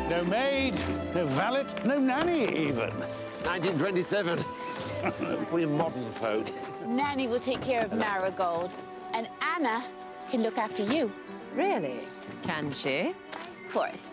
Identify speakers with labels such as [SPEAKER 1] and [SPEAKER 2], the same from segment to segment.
[SPEAKER 1] No maid, no valet, no nanny even.
[SPEAKER 2] It's 1927. We're modern folk.
[SPEAKER 3] Nanny will take care of Marigold, and Anna can look after you.
[SPEAKER 4] Really? Can she?
[SPEAKER 3] Of course.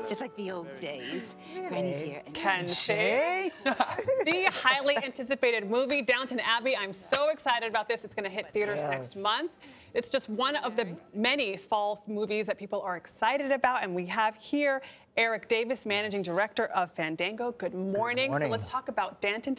[SPEAKER 4] Just like the old days. Granny's here. And
[SPEAKER 5] Can she? The highly anticipated movie, Downton Abbey. I'm so excited about this. It's going to hit theaters next month. It's just one of the many fall movies that people are excited about. And we have here Erik David, Managing Director of Fandango. Good morning. So let's talk about Downton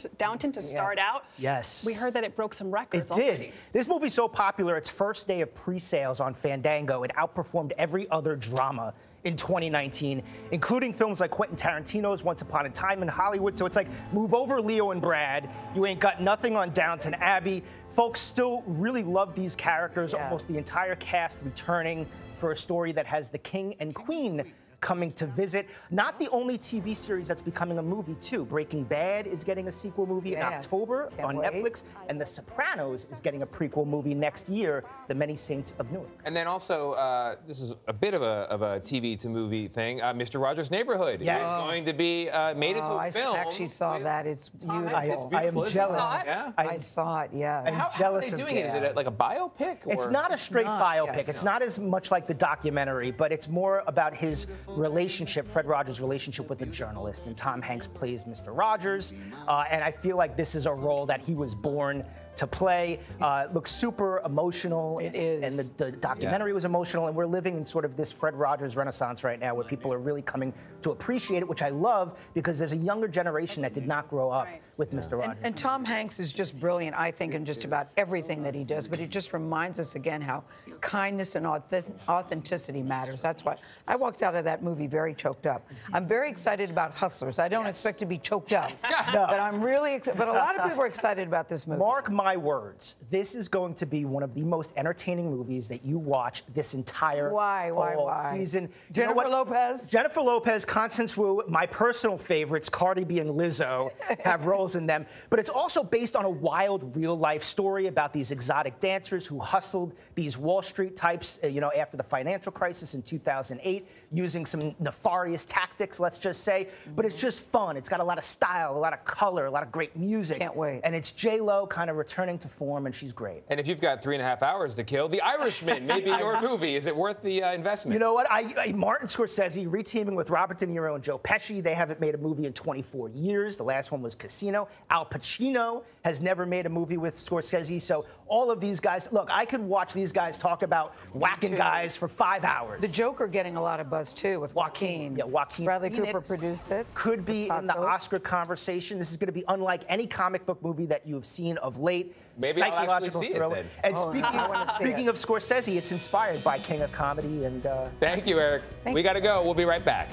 [SPEAKER 5] to start out.
[SPEAKER 6] Yes.
[SPEAKER 5] We heard that it broke some records
[SPEAKER 6] already.
[SPEAKER 5] It did.
[SPEAKER 6] This movie's so popular, its first day of pre-sales on Fandango, it outperformed every other drama in 2019, including films like Quentin Tarantino's Once Upon a Time in Hollywood. So it's like, move over Leo and Brad. You ain't got nothing on Downton Abbey. Folks still really love these characters, almost the entire cast returning for a story that has the king and queen coming to visit. Not the only TV series that's becoming a movie, too. Breaking Bad is getting a sequel movie in October on Netflix, and The Sopranos is getting a prequel movie next year, The Many Saints of Newark.
[SPEAKER 7] And then also, this is a bit of a TV to movie thing, Mr. Rogers' Neighborhood is going to be made into a film.
[SPEAKER 8] I actually saw that. It's beautiful.
[SPEAKER 6] I am jealous.
[SPEAKER 8] I saw it, yeah.
[SPEAKER 6] I'm jealous
[SPEAKER 7] of doing it. Is it like a biopic? Or?
[SPEAKER 6] It's not a straight biopic. It's not as much like the documentary, but it's more about his relationship, Fred Rogers' relationship with a journalist, and Tom Hanks plays Mr. Rogers, and I feel like this is a role that he was born to play. It looks super emotional.
[SPEAKER 8] It is.
[SPEAKER 6] And the documentary was emotional, and we're living in sort of this Fred Rogers renaissance right now where people are really coming to appreciate it, which I love because there's a younger generation that did not grow up with Mr. Rogers.
[SPEAKER 8] And Tom Hanks is just brilliant, I think, in just about everything that he does, but it just reminds us again how kindness and authenticity matters. That's why I walked out of that movie very choked up. I'm very excited about Hustlers. I don't expect to be choked up, but I'm really excited. But a lot of people are excited about this movie.
[SPEAKER 6] Mark my words, this is going to be one of the most entertaining movies that you watch this entire season.
[SPEAKER 8] Jennifer Lopez?
[SPEAKER 6] Jennifer Lopez, Constance Wu, my personal favorites, Cardi B and Lizzo, have roles in them. But it's also based on a wild real-life story about these exotic dancers who hustled these Wall Street types, after the financial crisis in 2008, using some nefarious tactics, let's just say. But it's just fun. It's got a lot of style, a lot of color, a lot of great music.
[SPEAKER 8] Can't wait.
[SPEAKER 6] And it's J-Lo kind of returning to form, and she's great.
[SPEAKER 7] And if you've got 3.5 hours to kill, The Irishman may be your movie. Is it worth the investment?
[SPEAKER 6] You know what? Martin Scorsese reteaming with Robert De Niro and Joe Pesci. They haven't made a movie in 24 years. The last one was Casino. Al Pacino has never made a movie with Scorsese. So all of these guys, look, I could watch these guys talk about whacking guys for 5 hours.
[SPEAKER 8] The Joker getting a lot of buzz, too, with Joaquin.
[SPEAKER 6] Yeah, Joaquin
[SPEAKER 8] Bradley
[SPEAKER 6] Phoenix
[SPEAKER 8] Cooper produced it.
[SPEAKER 6] Could be in the Oscar conversation. This is going to be unlike any comic book movie that you have seen of late.
[SPEAKER 7] Maybe
[SPEAKER 6] Psychological
[SPEAKER 7] I'll actually see
[SPEAKER 6] thriller.
[SPEAKER 7] it then.
[SPEAKER 6] And speaking of Scorsese, it's inspired by King of Comedy. And
[SPEAKER 7] thank you, Erik. We got to go. We'll be right back.